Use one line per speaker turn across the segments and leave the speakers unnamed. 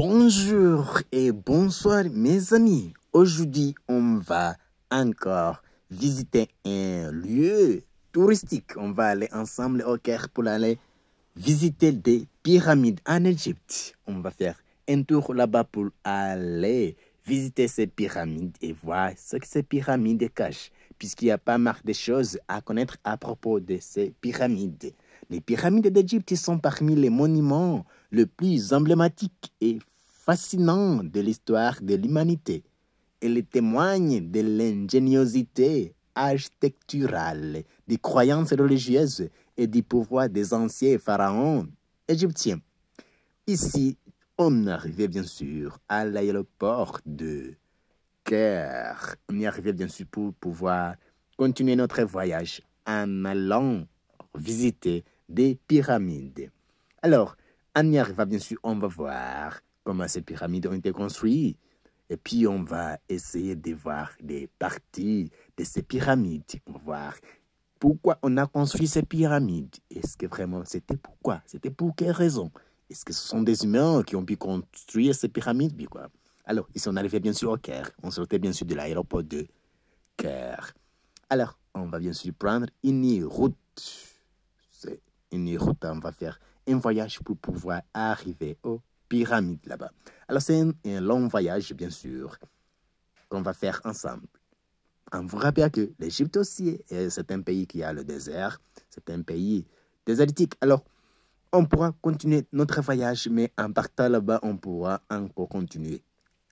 Bonjour et bonsoir mes amis. Aujourd'hui, on va encore visiter un lieu touristique. On va aller ensemble au Caire pour aller visiter des pyramides en Égypte. On va faire un tour là-bas pour aller visiter ces pyramides et voir ce que ces pyramides cachent, puisqu'il y a pas mal de choses à connaître à propos de ces pyramides. Les pyramides d'Égypte sont parmi les monuments les plus emblématiques et fascinants de l'histoire de l'humanité. Elles témoignent de l'ingéniosité architecturale, des croyances religieuses et du pouvoir des anciens pharaons égyptiens. Ici, on arrivait bien sûr à l'aéroport de Caire. On y arrivait bien sûr pour pouvoir continuer notre voyage en allant visiter des pyramides. Alors, on y arrive bien sûr, on va voir comment ces pyramides ont été construites. Et puis, on va essayer de voir des parties de ces pyramides. On va voir pourquoi on a construit ces pyramides. Est-ce que vraiment c'était pourquoi? C'était pour quelle raison? Est-ce que ce sont des humains qui ont pu construire ces pyramides? Puis quoi? Alors, ici, on arrivait bien sûr au Caire. On sortait bien sûr de l'aéroport de Caire. Alors, on va bien sûr prendre une route. C'est une route, on va faire un voyage pour pouvoir arriver aux pyramides là-bas. Alors, c'est un long voyage, bien sûr, qu'on va faire ensemble. On vous rappelle que l'Égypte aussi, c'est un pays qui a le désert. C'est un pays désertique. Alors, on pourra continuer notre voyage, mais en partant là-bas, on pourra encore continuer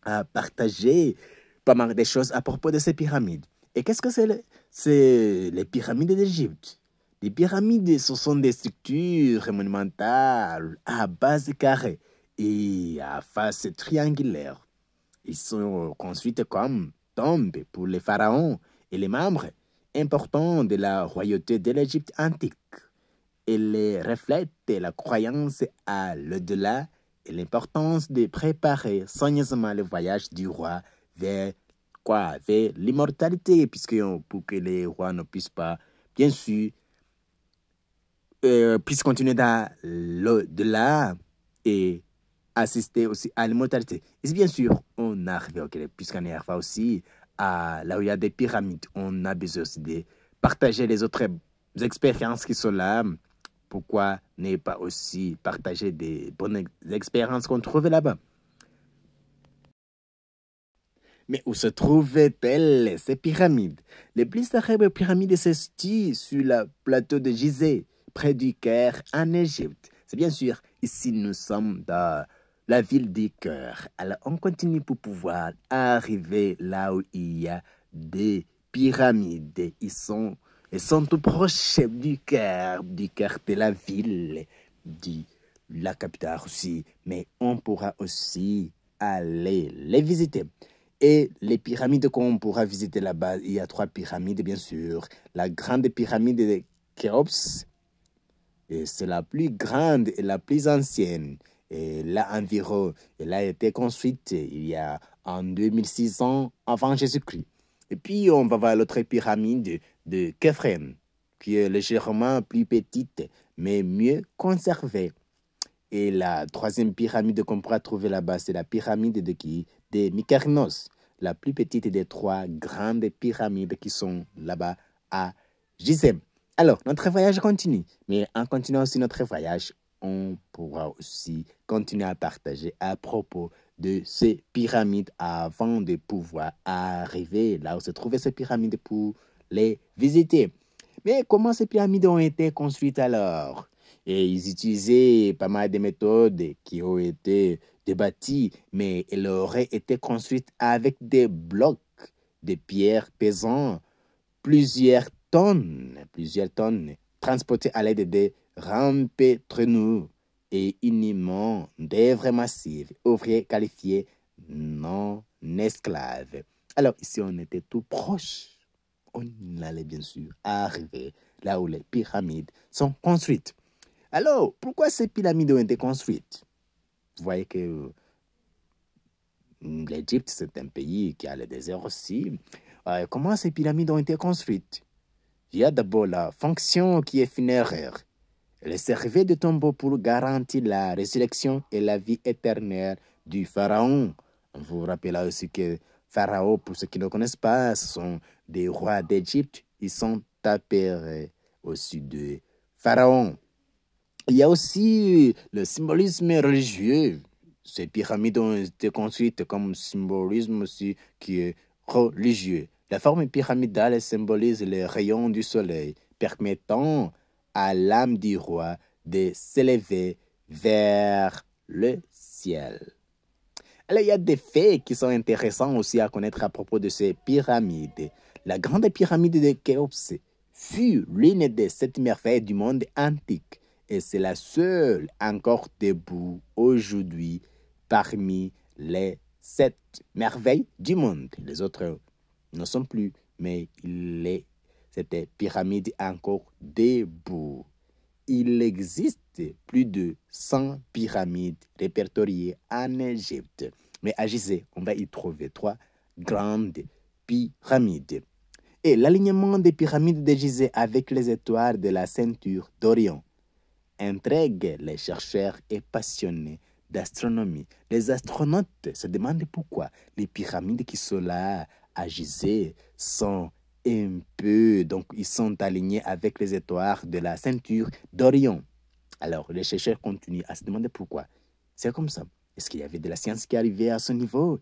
à partager pas mal de choses à propos de ces pyramides. Et qu'est-ce que c'est les pyramides d'Égypte? Les pyramides, ce sont des structures monumentales à base carrée et à face triangulaire. Ils sont construites comme tombes pour les pharaons et les membres importants de la royauté de l'Égypte antique. Elles reflètent la croyance à l'au-delà et l'importance de préparer soigneusement le voyage du roi vers vers l'immortalité, puisque pour que les rois ne puissent pas, bien sûr, puissent continuer dans l'au-delà et assister aussi à l'immortalité. Et bien sûr, on arrive au Québec, puisqu'on arrive aussi à là où il y a des pyramides. On a besoin aussi de partager les autres expériences qui sont là. Pourquoi ne pas aussi partager des bonnes expériences qu'on trouve là-bas? Mais où se trouvaient-elles, ces pyramides? Les plus célèbres pyramides se situent sur le plateau de Gizeh, près du Caire, en Égypte. C'est bien sûr, ici nous sommes dans la ville du Caire. Alors on continue pour pouvoir arriver là où il y a des pyramides. Ils sont tout proches du Caire de la ville, de la capitale aussi. Mais on pourra aussi aller les visiter. Et les pyramides qu'on pourra visiter là-bas, il y a 3 pyramides, bien sûr. La grande pyramide de Khéops, c'est la plus grande et la plus ancienne. Et là, environ, elle a été construite il y a en 2600 avant Jésus-Christ. Et puis, on va voir l'autre pyramide de Khéphren, qui est légèrement plus petite, mais mieux conservée. Et la 3e pyramide qu'on pourra trouver là-bas, c'est la pyramide de qui? De Mykonos, la plus petite des 3 grandes pyramides qui sont là-bas à Gizeh. Alors, notre voyage continue. Mais en continuant aussi notre voyage, on pourra aussi continuer à partager à propos de ces pyramides avant de pouvoir arriver là où se trouvaient ces pyramides pour les visiter. Mais comment ces pyramides ont été construites alors? Et ils utilisaient pas mal de méthodes qui ont été débattues, mais elles auraient été construites avec des blocs de pierre pesant plusieurs tonnes, transportés à l'aide de rampes traîneaux et uniment d'œuvres massives, ouvriers qualifiés non esclaves. Alors ici, on était tout proche. On allait bien sûr arriver là où les pyramides sont construites. Alors, pourquoi ces pyramides ont été construites? Vous voyez que l'Égypte, c'est un pays qui a le désert aussi. Comment ces pyramides ont été construites? Il y a d'abord la fonction qui est funéraire. Elle servait de tombeau pour garantir la résurrection et la vie éternelle du pharaon. On vous rappellera aussi que Pharaon, pour ceux qui ne connaissent pas, ce sont des rois d'Égypte. Ils sont appairés au sud de Pharaon. Il y a aussi le symbolisme religieux. Ces pyramides ont été construites comme symbolisme aussi qui est religieux. La forme pyramidale symbolise les rayons du soleil, permettant à l'âme du roi de s'élever vers le ciel. Alors, il y a des faits qui sont intéressants aussi à connaître à propos de ces pyramides. La grande pyramide de Khéops fut l'une des 7 merveilles du monde antique et c'est la seule encore debout aujourd'hui parmi les 7 merveilles du monde. Les autres ne sont plus, mais cette pyramide est encore debout. Il existe plus de 100 pyramides répertoriées en Égypte. Mais à Gizeh, on va y trouver 3 grandes pyramides. Et l'alignement des pyramides de Gizeh avec les étoiles de la ceinture d'Orion intrigue les chercheurs et passionnés d'astronomie. Les astronautes se demandent pourquoi les pyramides qui sont là à Gizeh sont un peu, donc ils sont alignés avec les étoiles de la ceinture d'Orion. Alors, les chercheurs continuent à se demander pourquoi. C'est comme ça. Est-ce qu'il y avait de la science qui arrivait à ce niveau?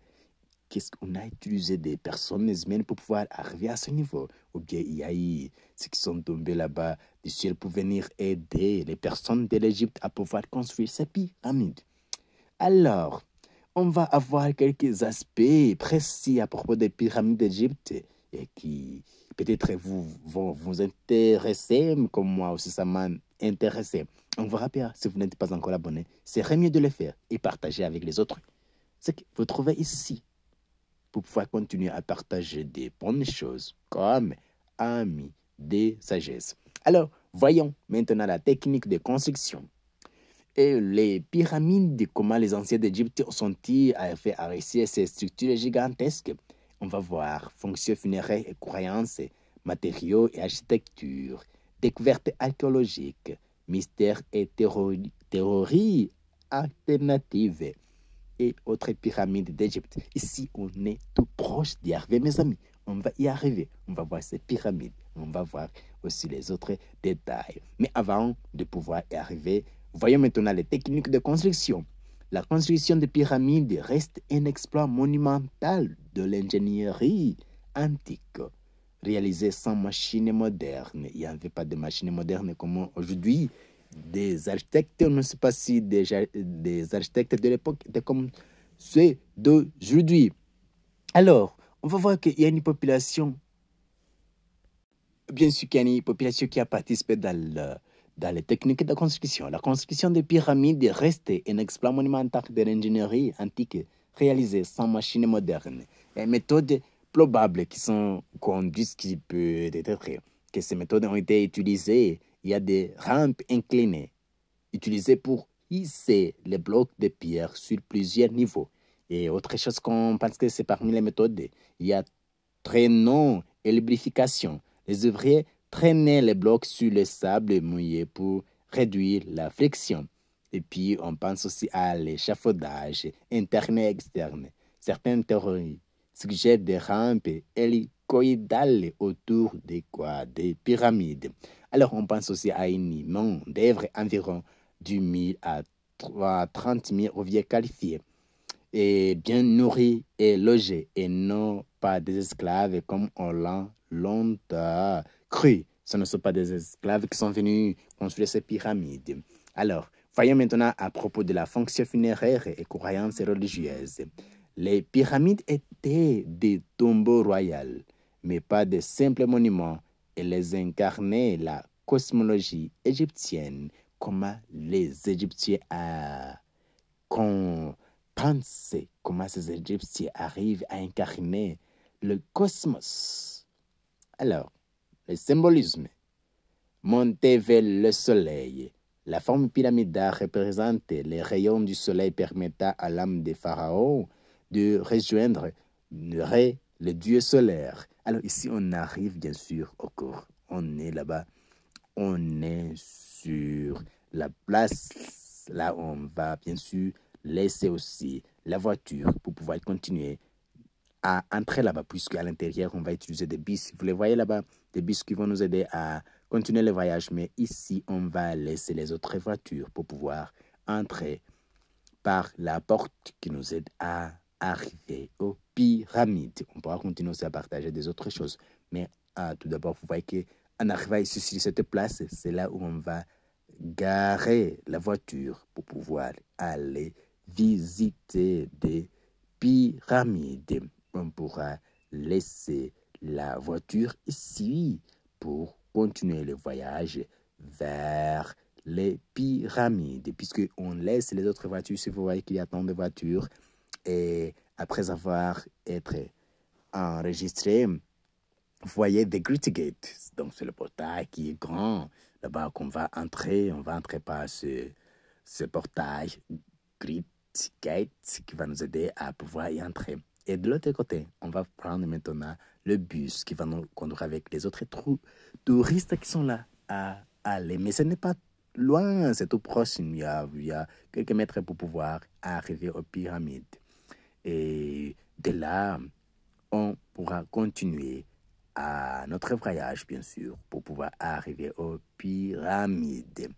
Qu'est-ce qu'on a utilisé des personnes humaines pour pouvoir arriver à ce niveau? Ou bien il y a eu ceux qui sont tombés là-bas du ciel pour venir aider les personnes de l'Égypte à pouvoir construire ces pyramides. Alors, on va avoir quelques aspects précis à propos des pyramides d'Égypte et qui peut-être vont vous intéresser, comme moi aussi ça m'a intéressé. On vous rappelle, si vous n'êtes pas encore abonné, c'est mieux de le faire et partager avec les autres. Ce que vous trouvez ici pour pouvoir continuer à partager des bonnes choses comme amis de sagesse. Alors, voyons maintenant la technique de construction. Et les pyramides, comment les anciens d'Égypte sont-ils fait à réussir ces structures gigantesques? On va voir fonctions funéraires et croyances, matériaux et architecture, découvertes archéologiques, mystères et théories alternatives et autres pyramides d'Égypte. Ici, on est tout proche d'y arriver, mes amis. On va y arriver. On va voir ces pyramides. On va voir aussi les autres détails. Mais avant de pouvoir y arriver, voyons maintenant les techniques de construction. La construction des pyramides reste un exploit monumental de l'ingénierie antique, réalisé sans machines modernes. Il n'y avait pas de machines modernes comme aujourd'hui. Des architectes, on ne sait pas si des architectes de l'époque étaient comme ceux d'aujourd'hui. Alors, on va voir qu'il y a une population, bien sûr qu'il y a une population qui a participé dans les techniques de construction. La construction des pyramides reste un exploit monumental de l'ingénierie antique réalisée sans machines modernes. Les méthodes probables qui sont conduites, qui peut être que ces méthodes ont été utilisées. Il y a des rampes inclinées utilisées pour hisser les blocs de pierre sur plusieurs niveaux. Et autre chose qu'on pense que c'est parmi les méthodes, il y a traîneau et lubrification. Les ouvriers traînaient les blocs sur le sable mouillé pour réduire la friction. Et puis, on pense aussi à l'échafaudage interne et externe. Certaines théories suggèrent des rampes hélicoïdales autour des pyramides. Alors, on pense aussi à une immense d'œuvres environ du 1000 à 30 000 ouvriers qualifiés et bien nourris et logés et non pas des esclaves comme on l'a longtemps cru. Ce ne sont pas des esclaves qui sont venus construire ces pyramides. Alors, voyons maintenant à propos de la fonction funéraire et croyances religieuses. Les pyramides étaient des tombeaux royaux, mais pas de simples monuments. Elles incarnaient la cosmologie égyptienne, comment les Égyptiens qu'on pense comment ces Égyptiens arrivent à incarner le cosmos. Alors, le symbolisme. Monter vers le soleil. La forme pyramidale représente les rayons du soleil permettant à l'âme des pharaons de rejoindre le dieu solaire. Alors ici, on arrive bien sûr au cours. On est là-bas. On est sur la place. Là, on va bien sûr laisser aussi la voiture pour pouvoir continuer à entrer là-bas, puisque à l'intérieur, on va utiliser des bus. Vous les voyez là-bas, des bus qui vont nous aider à continuer le voyage. Mais ici, on va laisser les autres voitures pour pouvoir entrer par la porte qui nous aide à arriver aux pyramides. On pourra continuer aussi à partager des autres choses. Mais tout d'abord, vous voyez qu'en arrivant ici sur cette place, c'est là où on va garer la voiture pour pouvoir aller visiter des pyramides. On pourra laisser la voiture ici pour continuer le voyage vers les pyramides, puisqu'on laisse les autres voitures. Si vous voyez qu'il y a tant de voitures, et après avoir été enregistré, vous voyez The Great Gate. Donc, c'est le portail qui est grand. Là-bas qu'on va entrer. On va entrer par ce portail Great Gate qui va nous aider à pouvoir y entrer. Et de l'autre côté, on va prendre maintenant le bus qui va nous conduire avec les autres touristes qui sont là à aller. Mais ce n'est pas loin, c'est tout proche. Il y a quelques mètres pour pouvoir arriver aux pyramides. Et de là, on pourra continuer à notre voyage, bien sûr, pour pouvoir arriver aux pyramides.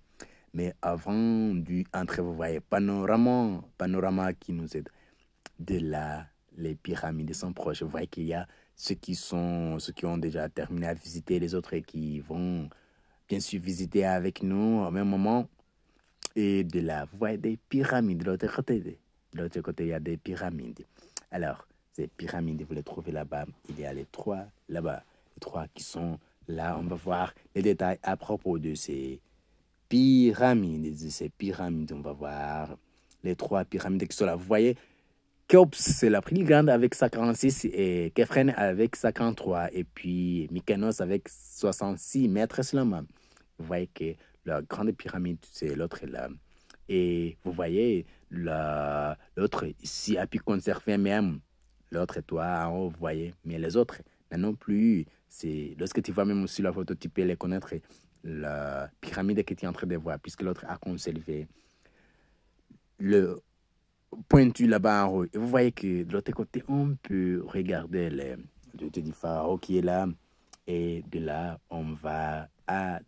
Mais avant d'entrer, vous voyez, panorama qui nous aide. De là, les pyramides sont proches. Vous voyez qu'il y a ceux qui ont déjà terminé à visiter, les autres qui vont bien sûr visiter avec nous au même moment. Et de là, vous voyez des pyramides de l'autre côté. De l'autre côté, il y a des pyramides. Alors, ces pyramides, vous les trouvez là-bas. Il y a les trois là-bas. Les trois qui sont là. On va voir les détails à propos de ces pyramides. On va voir les trois pyramides qui sont là. Vous voyez, Khéops, c'est la plus grande avec 146 et Khéphren avec 143 et puis Mykonos avec 66 mètres seulement. Vous voyez que la grande pyramide, c'est l'autre là. Et vous voyez, l'autre ici a pu conserver même l'autre toit en haut, vous voyez. Mais les autres, non plus. Lorsque tu vois même aussi la photo, tu peux les connaître. La pyramide que tu es en train de voir, puisque l'autre a conservé le pointu là-bas en haut. Et vous voyez que de l'autre côté, on peut regarder le pharaon qui est là. Et de là, on va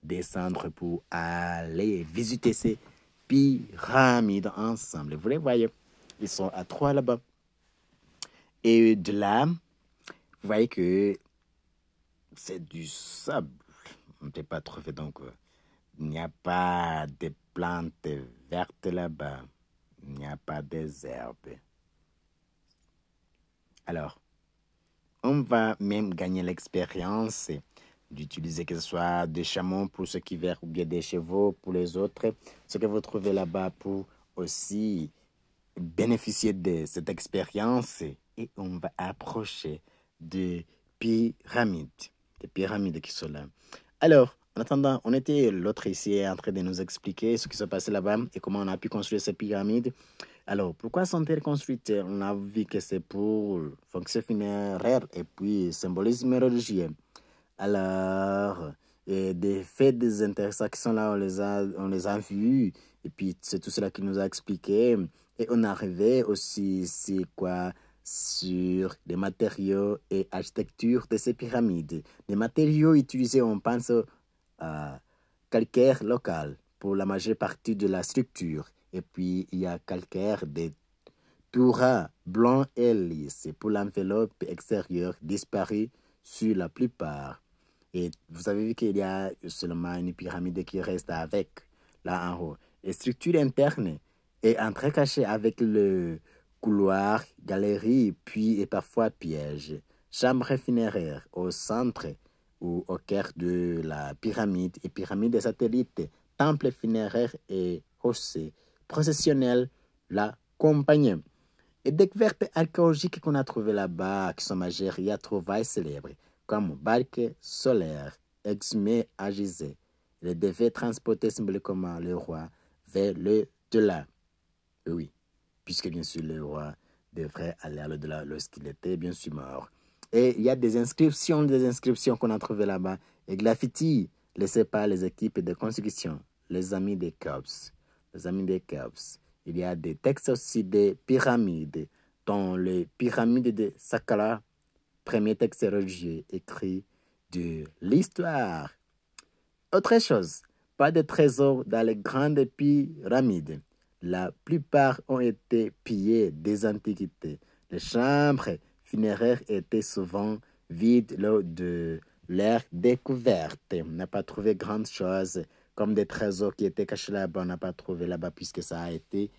descendre pour aller visiter ces pyramides ensemble. Vous les voyez, ils sont à trois là-bas. Et de là, vous voyez que c'est du sable. On ne peut pas trouver, donc il n'y a pas de plantes vertes là-bas. Il n'y a pas des herbes. Alors, on va même gagner l'expérience d'utiliser que ce soit des chameaux pour ceux qui verront ou bien des chevaux pour les autres. Ce que vous trouvez là-bas pour aussi bénéficier de cette expérience. Et on va approcher des pyramides qui sont là. Alors, en attendant, on était l'autre ici en train de nous expliquer ce qui s'est passé là-bas et comment on a pu construire ces pyramides. Alors, pourquoi sont-elles construites? On a vu que c'est pour fonction funéraire et puis symbolisme religieux. Alors, des faits, des intersections là, on les a vus. Et puis, c'est tout cela qui nous a expliqué. Et on arrivait aussi, c'est quoi, sur les matériaux et architecture de ces pyramides. Les matériaux utilisés, on pense à calcaire local pour la majeure partie de la structure. Et puis, il y a calcaire de Toura blanc et lisse pour l'enveloppe extérieure disparue sur la plupart. Et vous avez vu qu'il y a seulement une pyramide qui reste avec, là en haut. Et structure interne est entrecachée avec le couloir, galerie, puis et parfois piège. Chambre funéraire au centre ou au cœur de la pyramide et pyramide des satellites, temple funéraire et rocher processionnel l'accompagnent. Et découvertes archéologiques qu'on a trouvées là-bas, qui sont majeures, il y a trouvailles célèbres, comme barque solaire, exhumée à Gizeh. Il devait transporter symboliquement le roi vers le delà. Oui, puisque bien sûr le roi devrait aller à l'au-delà lorsqu'il était bien sûr mort. Et il y a des inscriptions qu'on a trouvées là-bas. Et graffitis laissés par les équipes de construction, les amis des Khéops. Les amis des Khéops. Il y a des textes aussi des pyramides, dont les pyramides de Saqqara, premier texte religieux écrit de l'histoire. Autre chose, pas de trésors dans les grandes pyramides. La plupart ont été pillées des antiquités. Les chambres funéraires étaient souvent vides lors de leur découverte. On n'a pas trouvé grand chose comme des trésors qui étaient cachés là-bas. On n'a pas trouvé là-bas puisque ça a été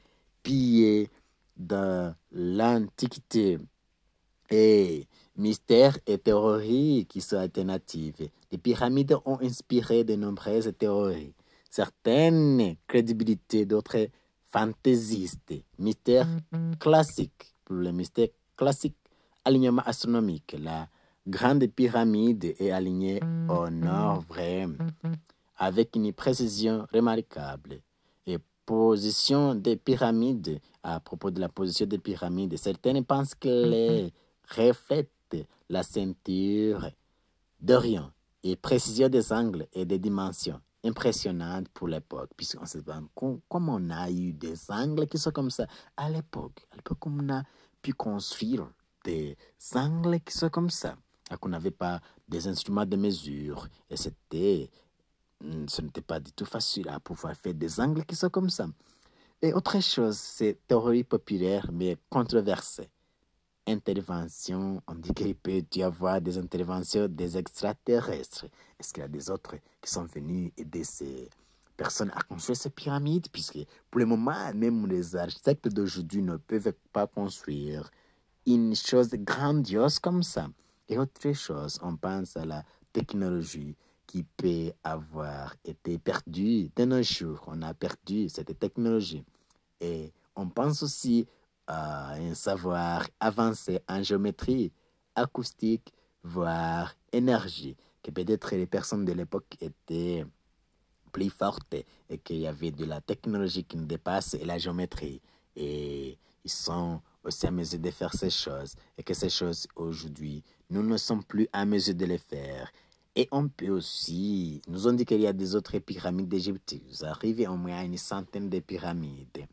pillé dans l'Antiquité. Et mystères et théories qui sont alternatives. Les pyramides ont inspiré de nombreuses théories. Certaines crédibilités, d'autres fantaisistes. Mystères classiques. Pour les mystères classiques, alignement astronomique. La grande pyramide est alignée au nord vrai avec une précision remarquable. Et position des pyramides, à propos de la position des pyramides, certaines pensent qu'elles reflètent la ceinture d'Orion et précision des angles et des dimensions impressionnantes pour l'époque, puisqu'on se demande comment on a eu des angles qui sont comme ça à l'époque. À l'époque, on a pu construire des angles qui sont comme ça. On n'avait pas des instruments de mesure et ce n'était pas du tout facile à pouvoir faire des angles qui sont comme ça. Et autre chose, c'est théorie populaire mais controversée. Intervention, on dit qu'il peut y avoir des interventions des extraterrestres. Est-ce qu'il y a des autres qui sont venus aider ces personnes à construire ces pyramides? Puisque pour le moment, même les architectes d'aujourd'hui ne peuvent pas construire une chose grandiose comme ça. Et autre chose, on pense à la technologie qui peut avoir été perdue de nos jours. On a perdu cette technologie. Et on pense aussi à un savoir avancé en géométrie, acoustique, voire énergie, que peut-être les personnes de l'époque étaient plus fortes et qu'il y avait de la technologie qui nous dépasse et la géométrie. Et ils sont aussi à mesure de faire ces choses et que ces choses aujourd'hui, nous ne sommes plus à mesure de les faire. Et on peut aussi, nous ont dit qu'il y a des autres pyramides d'Égypte. Vous arrivez au moins à une centaine de pyramides.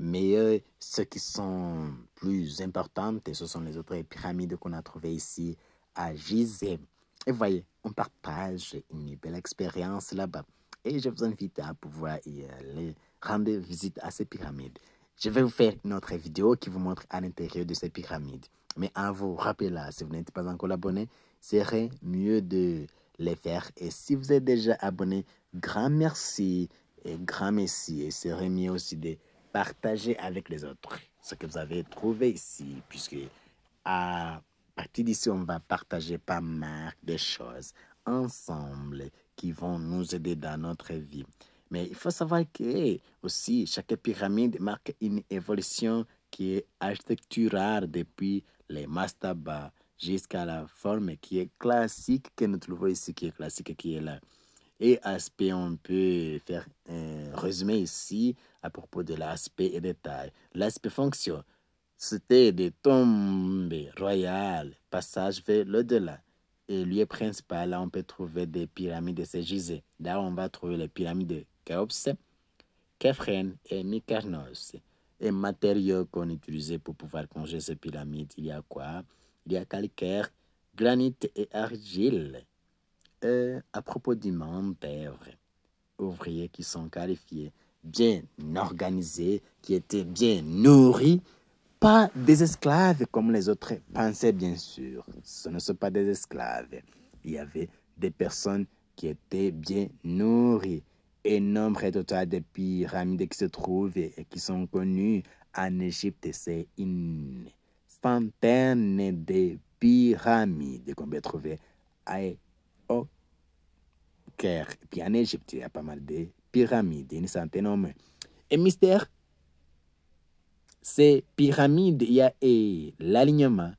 Mais ceux qui sont plus importantes, ce sont les autres pyramides qu'on a trouvées ici à Gizeh. Et voyez, on partage une belle expérience là-bas. Et je vous invite à pouvoir y aller rendre visite à ces pyramides. Je vais vous faire une autre vidéo qui vous montre à l'intérieur de ces pyramides. Mais en vous rappelant, si vous n'êtes pas encore abonné, serait mieux de les faire. Et si vous êtes déjà abonné, grand merci et grand merci. Et serait mieux aussi de partager avec les autres ce que vous avez trouvé ici, puisque à partir d'ici, on va partager pas mal de choses ensemble qui vont nous aider dans notre vie. Mais il faut savoir que aussi chaque pyramide marque une évolution qui est architecturale depuis les mastabas jusqu'à la forme qui est classique que nous trouvons ici, qui est classique, qui est là. Et aspect, on peut faire un résumé ici à propos de l'aspect et des tailles. L'aspect fonction, c'était des tombes royales, passage vers l'au-delà. Et lieu principal, là, on peut trouver des pyramides de Gizeh. Là, on va trouver les pyramides de Khéops, Khéphren et Mykonos. Et matériaux qu'on utilisait pour pouvoir construire ces pyramides, il y a quoi? Il y a calcaire, granit et argile. À propos du main-d'œuvre, ouvriers qui sont qualifiés, bien organisés, qui étaient bien nourris, pas des esclaves comme les autres pensaient bien sûr. Ce ne sont pas des esclaves. Il y avait des personnes qui étaient bien nourries. Et nombre total de pyramides qui se trouvent et qui sont connues en Égypte, c'est une centaine de pyramides qu'on peut trouver au Caire. Et puis en Égypte, il y a pas mal de pyramides, une centaine au moins. Et mystère, ces pyramides, il y a l'alignement,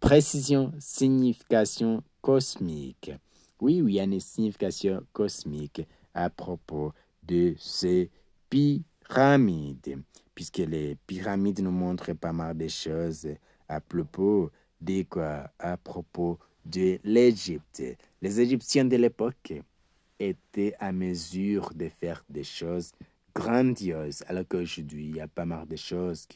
précision, signification cosmique. Oui, il y a une signification cosmique à propos de ces pyramides, puisque les pyramides nous montrent pas mal de choses à propos de quoi? À propos de l'Égypte. Les Égyptiens de l'époque étaient à mesure de faire des choses grandiose, alors qu'aujourd'hui, il y a pas mal de choses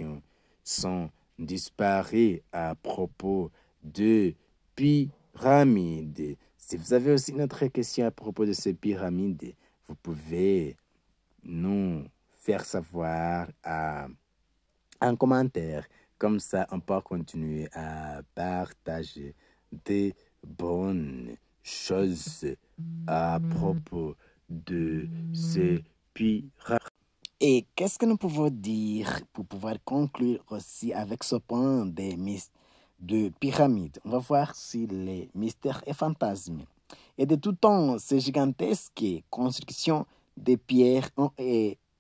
sont disparues à propos de pyramides. Si vous avez aussi une autre question à propos de ces pyramides, vous pouvez nous faire savoir en commentaire. Comme ça, on peut continuer à partager des bonnes choses à propos de ces pyramides. Et qu'est-ce que nous pouvons dire pour pouvoir conclure aussi avec ce point de pyramides? On va voir si les mystères et fantasmes. Et de tout temps, ces gigantesques constructions de pierres ont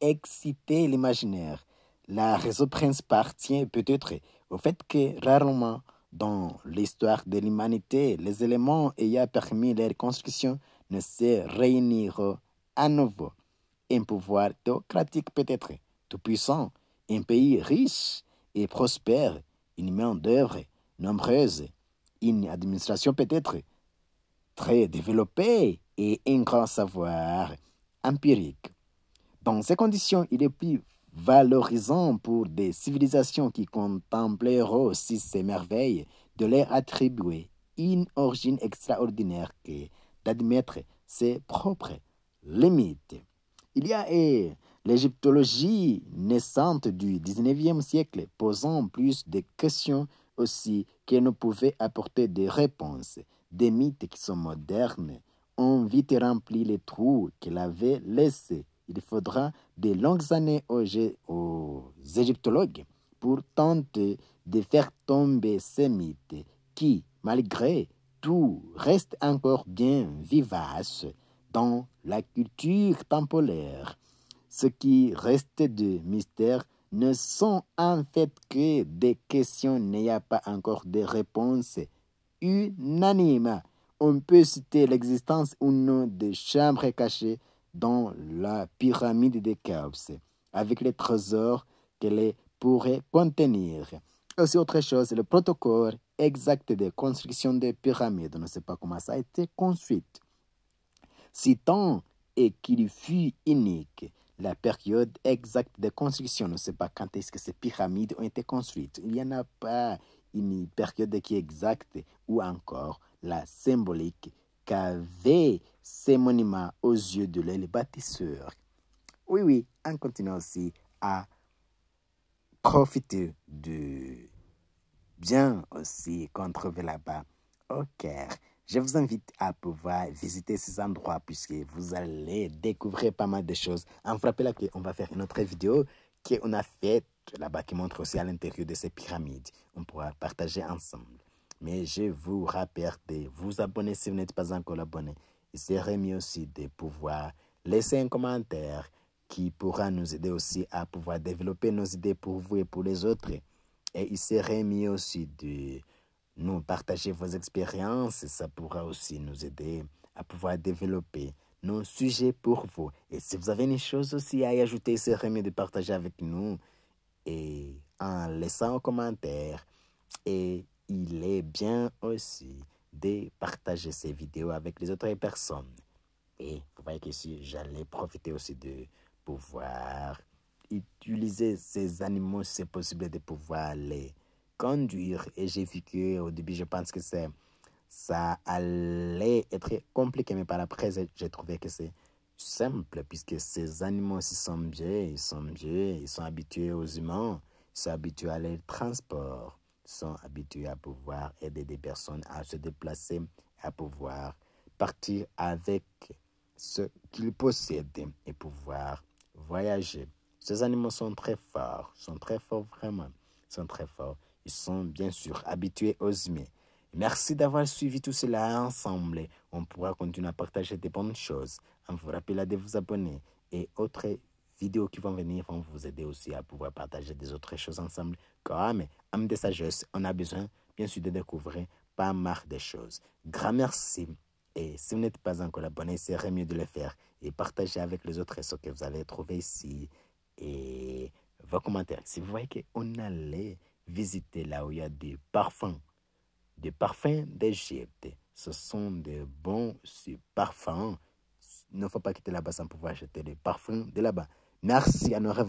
excité l'imaginaire. La raison principale tient peut-être au fait que rarement dans l'histoire de l'humanité, les éléments ayant permis leur construction ne se réuniront à nouveau. Un pouvoir théocratique peut-être tout puissant, un pays riche et prospère, une main-d'œuvre nombreuse, une administration peut-être très développée et un grand savoir empirique. Dans ces conditions, il est plus valorisant pour des civilisations qui contempleront aussi ces merveilles de leur attribuer une origine extraordinaire que d'admettre ses propres limites. Il y a l'égyptologie naissante du 19e siècle posant plus de questions aussi qu'elle ne pouvait apporter des réponses. Des mythes qui sont modernes ont vite rempli les trous qu'elle avait laissés. Il faudra de longues années aux égyptologues pour tenter de faire tomber ces mythes qui, malgré tout, restent encore bien vivaces dans la culture temporelle. Ce qui reste de mystère ne sont en fait que des questions n'ayant pas encore de réponses unanimes. On peut citer l'existence ou non de chambres cachées dans la pyramide de Khéops, avec les trésors qu'elle pourrait contenir. Aussi autre chose, le protocole exact de construction des pyramides. On ne sait pas comment ça a été construit. Si tant est qu'il fut unique, la période exacte de construction, on ne sait pas quand est-ce que ces pyramides ont été construites. Il n'y en a pas une période qui est exacte ou encore la symbolique qu'avaient ces monuments aux yeux de les bâtisseurs. Oui, on continue aussi à profiter de bien aussi qu'on trouve là-bas au Caire. Je vous invite à pouvoir visiter ces endroits puisque vous allez découvrir pas mal de choses. En vous rappelant qu'on va faire une autre vidéo qu'on a faite là-bas qui montre aussi à l'intérieur de ces pyramides. On pourra partager ensemble. Mais je vous rappelle de vous abonner si vous n'êtes pas encore abonné. Il serait mieux aussi de pouvoir laisser un commentaire qui pourra nous aider aussi à pouvoir développer nos idées pour vous et pour les autres. Et il serait mieux aussi de nous partager vos expériences. Ça pourra aussi nous aider à pouvoir développer nos sujets pour vous. Et si vous avez une chose aussi à y ajouter, il serait mieux de partager avec nous et en laissant un commentaire. Et il est bien aussi de partager ces vidéos avec les autres personnes. Et vous voyez qu'ici, j'allais profiter aussi de pouvoir utiliser ces animaux, si c'est possible, de pouvoir les conduire. Et j'ai vu qu'au début, je pense que ça allait être compliqué, mais par après, j'ai trouvé que c'est simple, puisque ces animaux aussi sont vieux, ils sont habitués aux humains, ils sont habitués à les transports, ils sont habitués à pouvoir aider des personnes à se déplacer, à pouvoir partir avec ce qu'ils possèdent et pouvoir voyager. Ces animaux sont très forts vraiment, ils sont très forts. Ils sont bien sûr habitués aux humains. Merci d'avoir suivi tout cela ensemble. On pourra continuer à partager des bonnes choses. On vous rappelle de vous abonner et autres vidéos qui vont venir vont vous aider aussi à pouvoir partager des autres choses ensemble. Comme âme de sagesse, on a besoin bien sûr de découvrir pas mal de choses. Grand merci. Et si vous n'êtes pas encore abonné, il serait mieux de le faire et partager avec les autres ce que vous allez trouver ici et vos commentaires. Si vous voyez qu'on allait visiter là où il y a des parfums d'Égypte, ce sont de bons parfums. Il ne faut pas quitter là-bas sans pouvoir acheter des parfums de là-bas. Merci, à nous revoir.